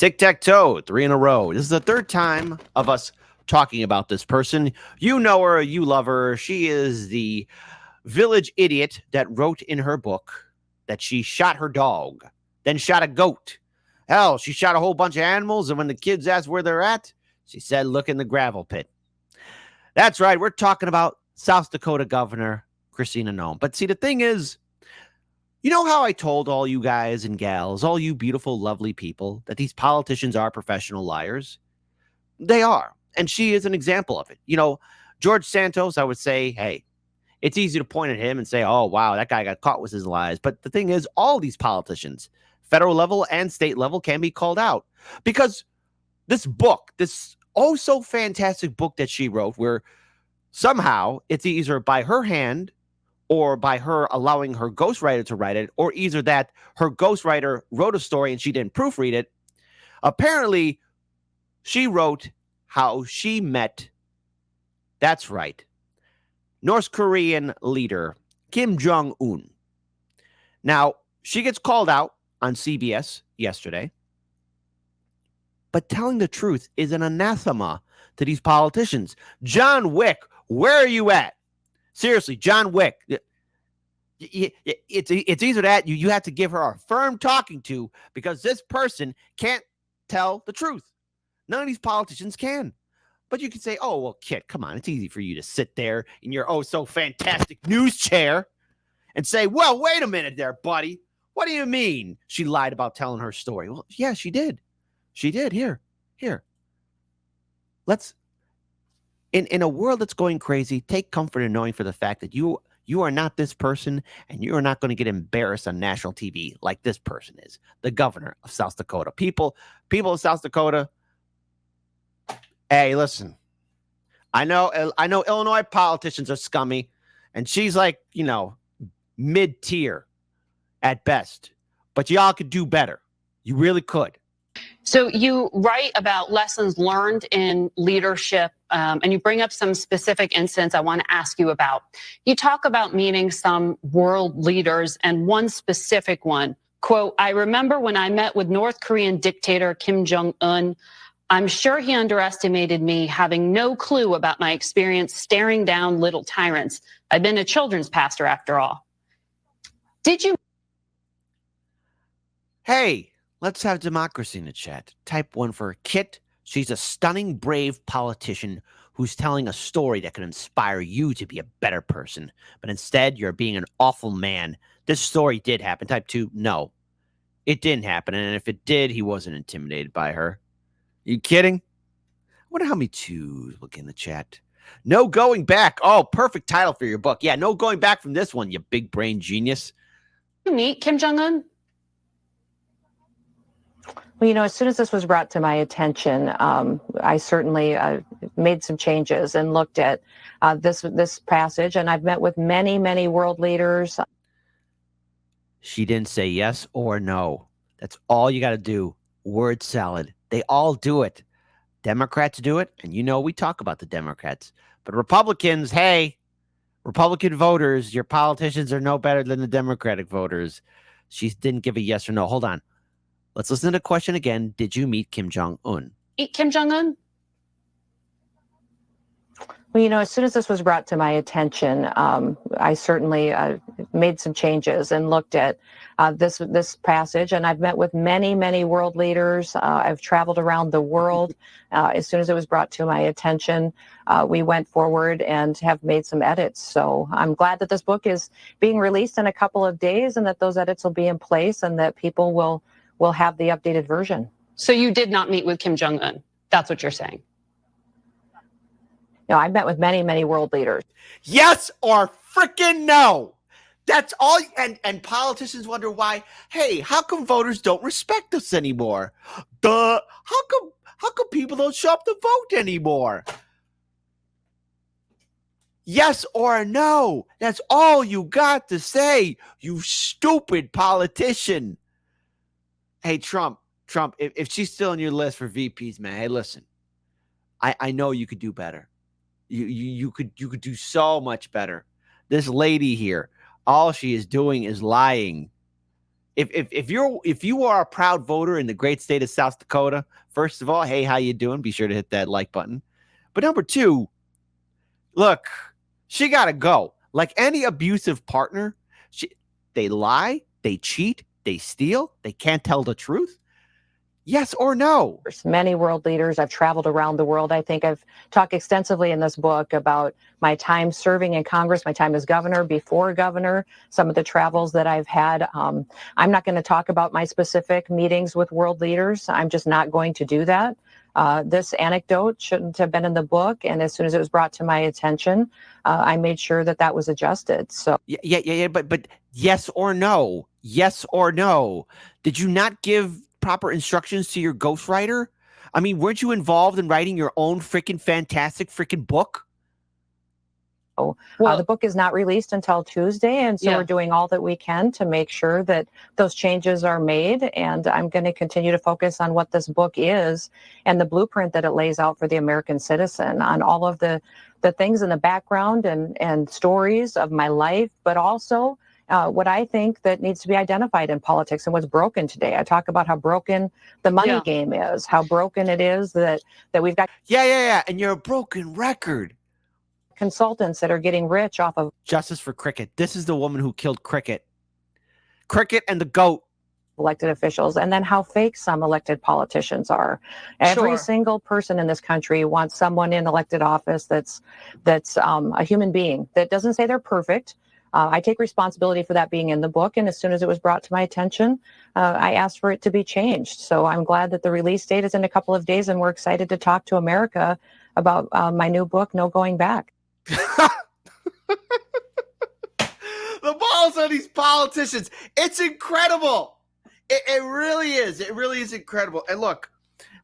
Tic-tac-toe, 3 in a row. This is the third time of us talking about this person. You know her, you love her. She is the village idiot that wrote in her book that she shot her dog, then shot a goat. Hell, she shot a whole bunch of animals, and when the kids asked where they're at, she said, look in the gravel pit. That's right, we're talking about South Dakota Governor Kristi Noem. But see, the thing is, you know how I told all you guys and gals, all you beautiful, lovely people, that these politicians are professional liars? They are. And she is an example of it. You know, George Santos, I would say, hey, it's easy to point at him and say, oh, wow, that guy got caught with his lies. But the thing is, all these politicians, federal level and state level, can be called out. Because this book, this oh so fantastic book that she wrote, where somehow it's either by her hand or by her allowing her ghostwriter to write it, or either that her ghostwriter wrote a story and she didn't proofread it. Apparently, she wrote how she met, that's right, North Korean leader Kim Jong-un. Now, she gets called out on CBS yesterday, but telling the truth is an anathema to these politicians. John Wick, where are you at? Seriously, John Wick. It's either that you have to give her a firm talking to, because this person can't tell the truth. None of these politicians can. But you can say, oh, well, Kit, come on. It's easy for you to sit there in your oh-so-fantastic news chair and say, well, wait a minute there, buddy. What do you mean she lied about telling her story? Well, yeah, she did. She did. Here. Let's, in a world that's going crazy, take comfort in knowing for the fact that you are not this person, and you are not going to get embarrassed on national TV like this person is, the governor of South Dakota. People of South Dakota, hey, listen, I know Illinois politicians are scummy, and she's like, mid-tier at best, but y'all could do better. You really could. So you write about lessons learned in leadership, and you bring up some specific incidents I want to ask you about. You talk about meeting some world leaders, and one specific one, quote, I remember when I met with North Korean dictator Kim Jong-un, I'm sure he underestimated me, having no clue about my experience staring down little tyrants. I've been a children's pastor after all. Did you? Hey, let's have democracy in the chat. Type 1 for Kit. She's a stunning, brave politician who's telling a story that can inspire you to be a better person. But instead, you're being an awful man. This story did happen. Type 2, no, it didn't happen. And if it did, he wasn't intimidated by her. You kidding? I wonder how many twos look in the chat. No going back. Oh, perfect title for your book. Yeah, no going back from this one, you big brain genius. You meet Kim Jong-un? Well, as soon as this was brought to my attention, I certainly made some changes and looked at this passage, and I've met with many, many world leaders. She didn't say yes or no. That's all you got to do. Word salad. They all do it. Democrats do it, and we talk about the Democrats. But Republicans, hey, Republican voters, your politicians are no better than the Democratic voters. She didn't give a yes or no. Hold on. Let's listen to the question again. Did you meet Kim Jong-un? Meet Kim Jong-un? Well, as soon as this was brought to my attention, I certainly made some changes and looked at this passage, and I've met with many, many world leaders. I've traveled around the world. As soon as it was brought to my attention, we went forward and have made some edits. So I'm glad that this book is being released in a couple of days, and that those edits will be in place, and that people will have the updated version. So you did not meet with Kim Jong-un. That's what you're saying. No, I've met with many, many world leaders. Yes or freaking no. That's all. And politicians wonder why. Hey, how come voters don't respect us anymore? How come people don't show up to vote anymore? Yes or no. That's all you got to say, you stupid politician. Hey, Trump, if she's still on your list for VPs, man, hey, listen, I know you could do better. You could do so much better. This lady here, all she is doing is lying. If you are a proud voter in the great state of South Dakota, first of all, hey, how you doing? Be sure to hit that like button. But number two, look, she got to go. Like any abusive partner, they lie, they cheat, they steal, they can't tell the truth. Yes or no? Many world leaders. I've traveled around the world. I think I've talked extensively in this book about my time serving in Congress, my time as governor, before governor, some of the travels that I've had. I'm not going to talk about my specific meetings with world leaders. I'm just not going to do that. This anecdote shouldn't have been in the book. And as soon as it was brought to my attention, I made sure that that was adjusted. So yeah. But yes or no? Yes or no? Did you not give proper instructions to your ghostwriter? I mean, weren't you involved in writing your own freaking fantastic freaking book? The book is not released until Tuesday, and so we're doing all that we can to make sure that those changes are made. And I'm going to continue to focus on what this book is and the blueprint that it lays out for the American citizen, on all of the things in the background and stories of my life, but also what I think that needs to be identified in politics and what's broken today. I talk about how broken the money game is, how broken it is that we've got. Yeah. And you're a broken record. Consultants that are getting rich off of justice for Cricket. This is the woman who killed Cricket and the goat. Elected officials, and then how fake some elected politicians are. Every single person in this country wants someone in elected office that's a human being, that doesn't say they're perfect. I take responsibility for that being in the book, and as soon as it was brought to my attention, I asked for it to be changed. So I'm glad that the release date is in a couple of days, and we're excited to talk to America about my new book, No Going Back. The balls on these politicians. It's incredible. It really is. It really is incredible. And look,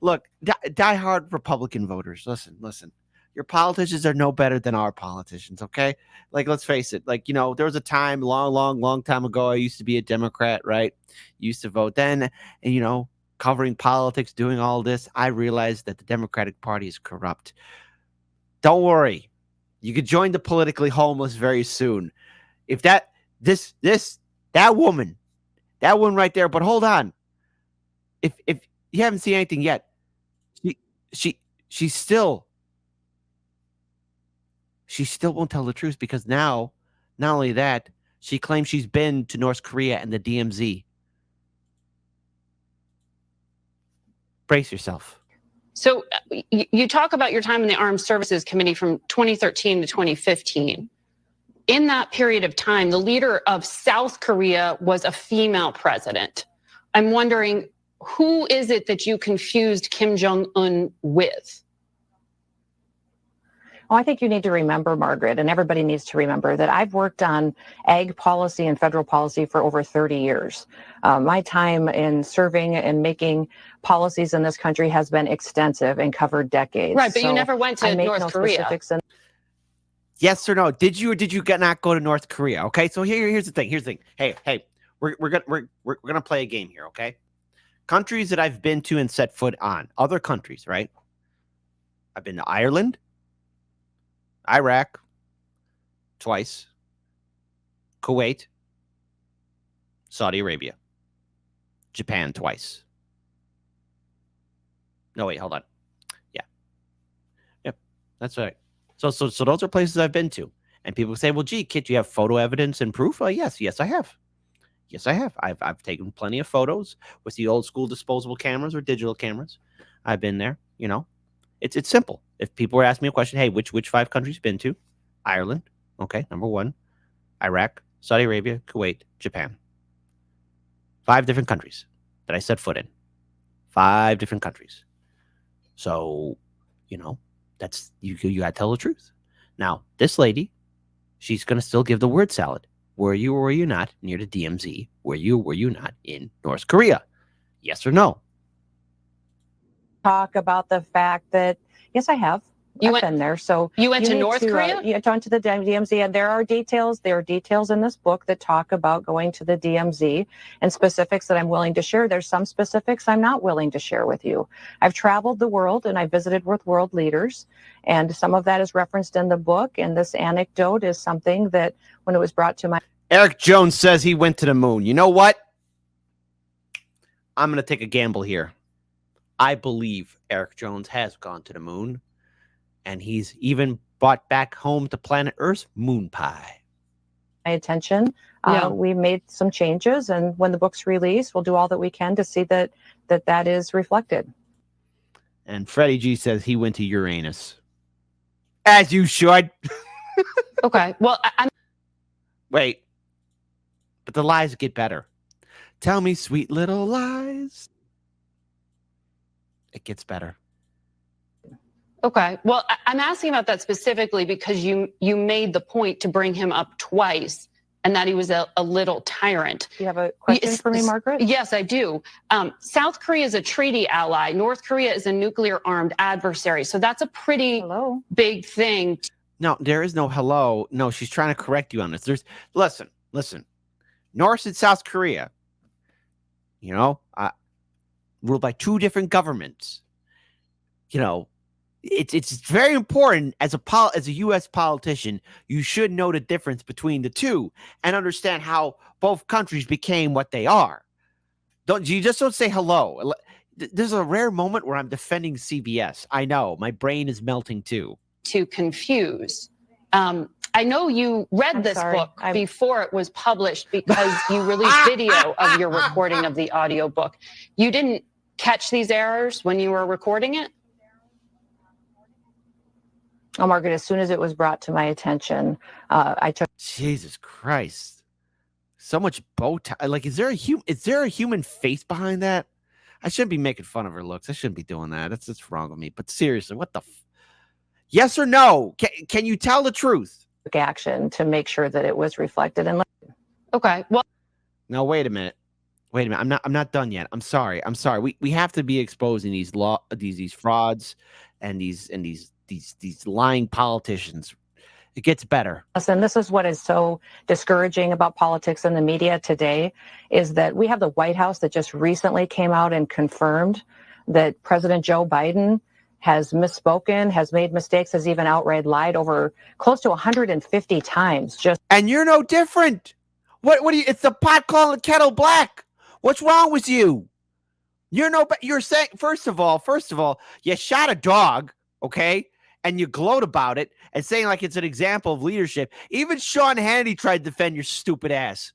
diehard Republican voters, listen. Your politicians are no better than our politicians, okay? Like, let's face it. Like, there was a time long time ago, I used to be a Democrat, right? Used to vote then, and, covering politics, doing all this, I realized that the Democratic Party is corrupt. Don't worry. You could join the politically homeless very soon. If that woman right there, but hold on. If you haven't seen anything yet, she still won't tell the truth, because now, not only that, she claims she's been to North Korea and the DMZ. Brace yourself. So you talk about your time in the Armed Services Committee from 2013 to 2015. In that period of time, the leader of South Korea was a female president. I'm wondering, who is it that you confused Kim Jong-un with? Well, I think you need to remember, Margaret, and everybody needs to remember that I've worked on ag policy and federal policy for over 30 years. My time in serving and making policies in this country has been extensive and covered decades. Right, but you never went to North Korea. Yes or no? Did you or did you not go to North Korea? Okay, so here's the thing. Hey, we're gonna play a game here, okay? Countries that I've been to and set foot on, other countries, right? I've been to Ireland, Iraq twice, Kuwait, Saudi Arabia, Japan twice. No, wait, hold on. Yeah. Yep, that's right. So those are places I've been to. And people say, well, gee, Kit, you have photo evidence and proof? Yes, I have. Yes, I have. I've taken plenty of photos with the old school disposable cameras or digital cameras. I've been there, It's simple. If people were asking me a question, hey, which 5 countries you been to? Ireland, okay, number 1. Iraq, Saudi Arabia, Kuwait, Japan. 5 different countries that I set foot in. 5 different countries. So, that's you got to tell the truth. Now, this lady, she's going to still give the word salad. Were you or were you not near the DMZ? Were you or were you not in North Korea? Yes or no? Talk about the fact that, yes, I have. I've been there. So you went to North Korea? You went to the DMZ, and there are details in this book that talk about going to the DMZ and specifics that I'm willing to share. There's some specifics I'm not willing to share with you. I've traveled the world and I visited with world leaders, and some of that is referenced in the book. And this anecdote is something that, when it was brought to my... Eric Jones says he went to the moon. You know what? I'm going to take a gamble here. I believe Eric Jones has gone to the moon, and he's even brought back home to planet Earth moon pie. My attention. Yeah. We made some changes, and when the book's released, we'll do all that we can to see that is reflected. And Freddie G says he went to Uranus. As you should. Okay. Well, I'm Wait. But the lies get better. Tell me sweet little lies. It gets better. okay. Well, I'm asking about that specifically because you made the point to bring him up twice, and that he was a little tyrant. Do you have a question for me, Margaret? Yes, I do. South Korea is a treaty ally. North Korea is a nuclear-armed adversary. So that's a pretty big thing. No, there is no hello. No, she's trying to correct you on this. Listen. North and South Korea, ruled by two different governments. It's very important as a U.S. politician, you should know the difference between the two and understand how both countries became what they are. Don't say hello. There's a rare moment where I'm defending CBS. I know my brain is melting too. To confuse. I know you read this book before it was published because you released video of your recording of the audiobook. You didn't catch these errors when you were recording it? Oh, Margaret, as soon as it was brought to my attention, I took. Jesus Christ. So much bow tie. Like, is there a human face behind that? I shouldn't be making fun of her looks. I shouldn't be doing that. That's wrong with me. But seriously, what the yes or no? Can you tell the truth? Action to make sure that it was reflected. And okay, well, no, wait a minute. I'm not done yet. I'm sorry. We have to be exposing these frauds and these lying politicians. It gets better. Listen, this is what is so discouraging about politics and the media today is that we have the White House that just recently came out and confirmed that President Joe Biden has misspoken, has made mistakes, has even outright lied over close to 150 times. And you're no different. What do you? It's the pot calling the kettle black. What's wrong with you? You're saying first of all, you shot a dog, okay, and you gloat about it and saying like it's an example of leadership. Even Sean Hannity tried to defend your stupid ass.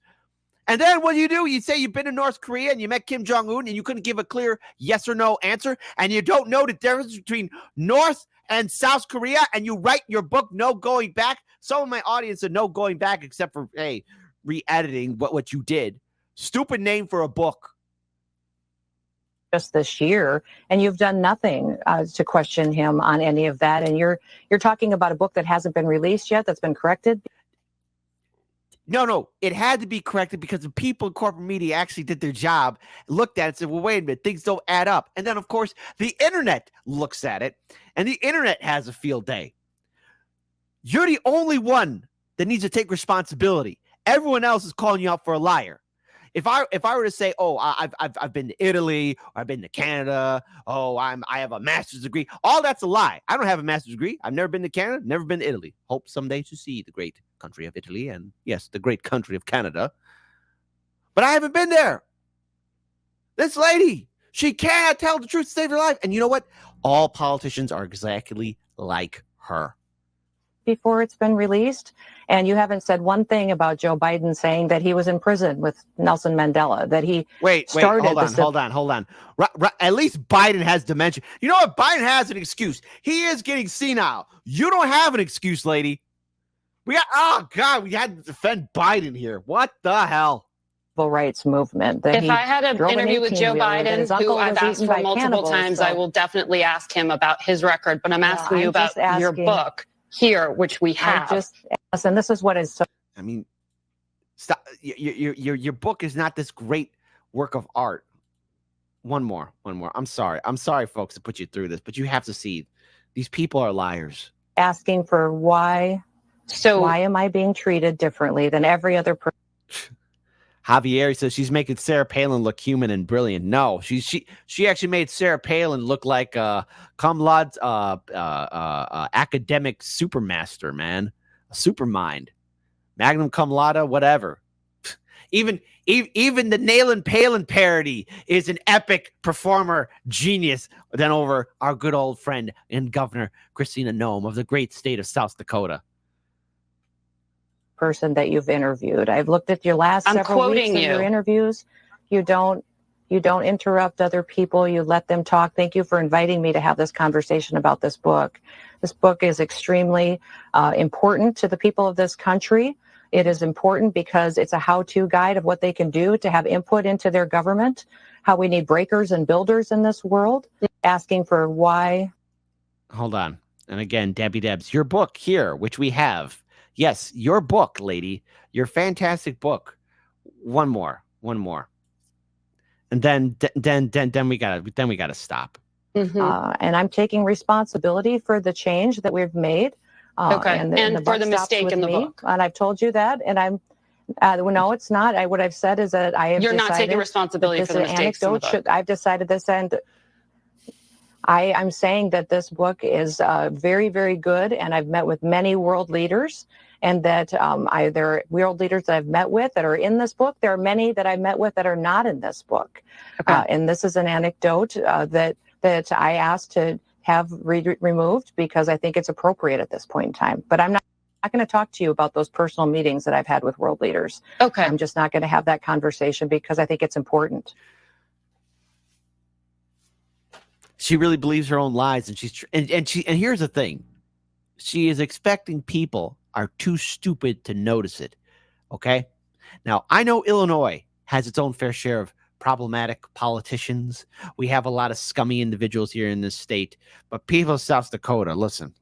And then what do? You say you've been to North Korea and you met Kim Jong-un and you couldn't give a clear yes or no answer, and you don't know the difference between North and South Korea, and you write your book No Going Back. Some of my audience are no going back except for, hey, re-editing what you did. Stupid name for a book. Just this year, and you've done nothing to question him on any of that. And you're talking about a book that hasn't been released yet, that's been corrected. No, it had to be corrected because the people in corporate media actually did their job, looked at it and said, well, wait a minute, things don't add up. And then, of course, the internet looks at it, and the internet has a field day. You're the only one that needs to take responsibility. Everyone else is calling you out for a liar. If I were to say, oh, I've been to Italy, or I've been to Canada, oh, I have a master's degree, all that's a lie. I don't have a master's degree. I've never been to Canada, never been to Italy. Hope someday to see the great country of Italy and, yes, the great country of Canada. But I haven't been there. This lady, she cannot tell the truth to save her life. And you know what? All politicians are exactly like her. Before it's been released, and you haven't said one thing about Joe Biden saying that he was in prison with Nelson Mandela, that he hold on. At least Biden has dementia. You know what? Biden has an excuse. He is getting senile. You don't have an excuse, lady. We had to defend Biden here. What the hell? Civil rights movement. If I had an interview with Joe Biden, who I've asked for multiple times, I will definitely ask him about his record. But I'm asking you about your book here, which we have. Listen, this is what is so. I mean, stop. Your book is not this great work of art. One more. I'm sorry, folks, to put you through this, but you have to see these people are liars. Asking for why. So why am I being treated differently than every other person? Javier says she's making Sarah Palin look human and brilliant. No, she actually made Sarah Palin look like a cum laude academic supermaster, man. A supermind. Magnum cum laude, whatever. Even the Nailin' Palin parody is an epic performer genius than over our good old friend and Governor Christina Noem of the great state of South Dakota. Person that you've interviewed. I've looked at your last I'm several weeks quoting of your you. interviews. You don't interrupt other people. You let them talk. Thank you for inviting me to have this conversation about this book. This book is extremely important to the people of this country. It is important because it's a how-to guide of what they can do to have input into their government, how we need breakers and builders in this world, asking for why. Hold on. And again, Debbie Debs, your book here, which we have. Yes, your book, lady. Your fantastic book. One more. And then we gotta stop. Mhm. And I'm taking responsibility for the change that we've made. Okay. And And the for buck the stops mistake with in the me. book. And I've told you that. And I'm, no, it's not. What I've said is that I have You're decided not taking that responsibility this for the mistakes in the book. I've decided this, and I'm saying that this book is very, very good. And I've met with many world leaders, and that there are world leaders that I've met with that are in this book. There are many that I've met with that are not in this book. Okay. And this is an anecdote that I asked to have removed because I think it's appropriate at this point in time. But I'm not going to talk to you about those personal meetings that I've had with world leaders. Okay. I'm just not going to have that conversation because I think it's important. She really believes her own lies, and here's the thing: she is expecting people are too stupid to notice it. Okay, now I know Illinois has its own fair share of problematic politicians. We have a lot of scummy individuals here in this state, but people of South Dakota, listen.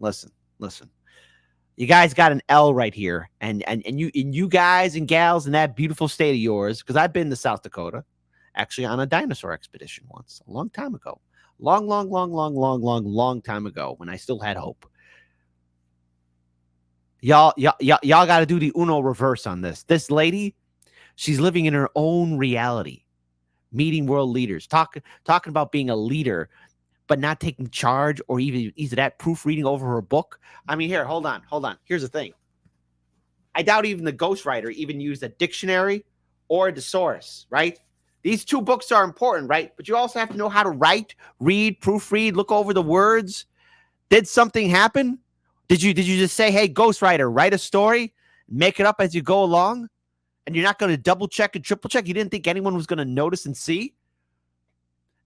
You guys got an L right here, and you guys and gals in that beautiful state of yours, because I've been to South Dakota, actually on a dinosaur expedition once, a long time ago. Long time ago when I still had hope. Y'all got to do the Uno reverse on this. This lady, she's living in her own reality, meeting world leaders, talking about being a leader, but not taking charge or even either that proofreading over her book. I mean, here, hold on. Here's the thing. I doubt even the ghostwriter even used a dictionary or a thesaurus, right? These two books are important, right? But you also have to know how to write, read, proofread, look over the words. Did something happen? Did you just say, hey, ghostwriter, write a story, make it up as you go along? And you're not going to double check and triple check? You didn't think anyone was going to notice and see?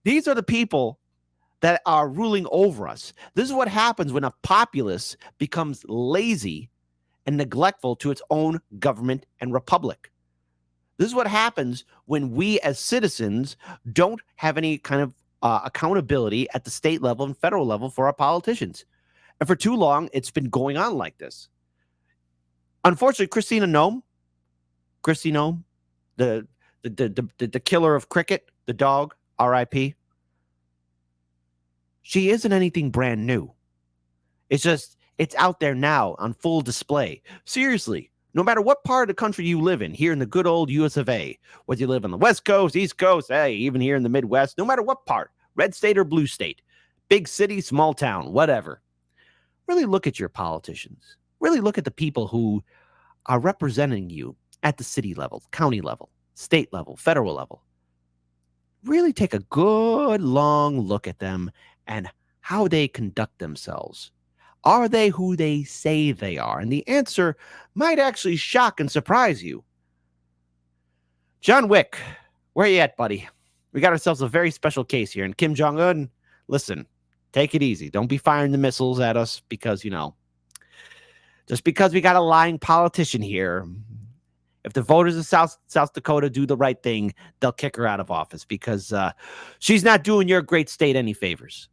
These are the people that are ruling over us. This is what happens when a populace becomes lazy and neglectful to its own government and republic. This is what happens when we as citizens don't have any kind of accountability at the state level and federal level for our politicians. And for too long, it's been going on like this. Unfortunately, Kristi Noem, the killer of Cricket, the dog, R.I.P., she isn't anything brand new. It's just, it's out there now on full display. Seriously. No matter what part of the country you live in, here in the good old US of A, whether you live on the West Coast, East Coast, hey, even here in the Midwest, no matter what part, red state or blue state, big city, small town, whatever, really look at your politicians. Really look at the people who are representing you at the city level, county level, state level, federal level. Really take a good long look at them and how they conduct themselves. Are they who they say they are? And the answer might actually shock and surprise you. John Wick, where you at, buddy? We got ourselves a very special case here. And Kim Jong-un, listen, take it easy. Don't be firing the missiles at us because, just because we got a lying politician here, if the voters of South Dakota do the right thing, they'll kick her out of office because she's not doing your great state any favors.